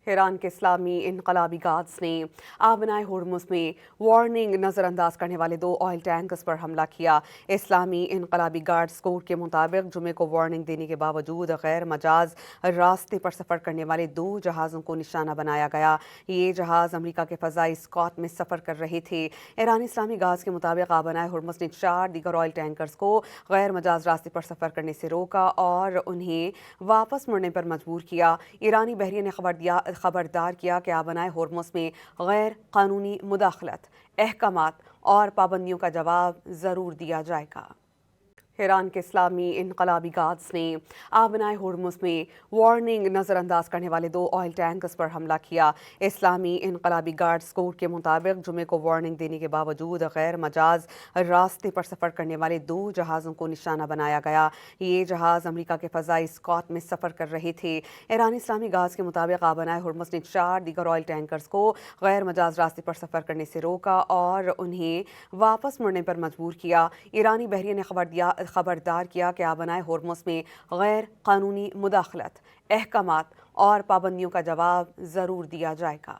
ایران کے اسلامی انقلابی گارڈز نے آبنائے ہرمز میں وارننگ نظر انداز کرنے والے 2 آئل ٹینکرز پر حملہ کیا۔ اسلامی انقلابی گارڈز کورٹ کے مطابق جمعے کو وارننگ دینے کے باوجود غیر مجاز راستے پر سفر کرنے والے 2 جہازوں کو نشانہ بنایا گیا۔ یہ جہاز امریکہ کے فضائی اسکاٹ میں سفر کر رہے تھے۔ ایرانی اسلامی گارڈز کے مطابق آبنائے ہرمز نے 4 دیگر آئل ٹینکرز کو غیر مجاز راستے پر سفر کرنے سے روکا اور انہیں واپس مڑنے پر مجبور کیا۔ ایرانی بحریہ نے خبردار کیا کہ آبنائے ہرمز میں غیر قانونی مداخلت، احکامات اور پابندیوں کا جواب ضرور دیا جائے گا۔ ایران کے اسلامی انقلابی گارڈز نے آبنائے ہرمز میں وارننگ نظر انداز کرنے والے 2 آئل ٹینکرز پر حملہ کیا۔ اسلامی انقلابی گارڈز کورٹ کے مطابق جمعے کو وارننگ دینے کے باوجود غیر مجاز راستے پر سفر کرنے والے 2 جہازوں کو نشانہ بنایا گیا۔ یہ جہاز امریکہ کے فضائی اسکاٹ میں سفر کر رہے تھے۔ ایرانی اسلامی گارڈز کے مطابق آبنائے ہرمز نے 4 دیگر آئل ٹینکرز کو غیر مجاز راستے پر سفر کرنے سے روکا اور انہیں واپس مڑنے پر مجبور کیا۔ ایرانی بحریہ نے خبردار کیا کہ آبنائے ہرمز میں غیر قانونی مداخلت، احکامات اور پابندیوں کا جواب ضرور دیا جائے گا۔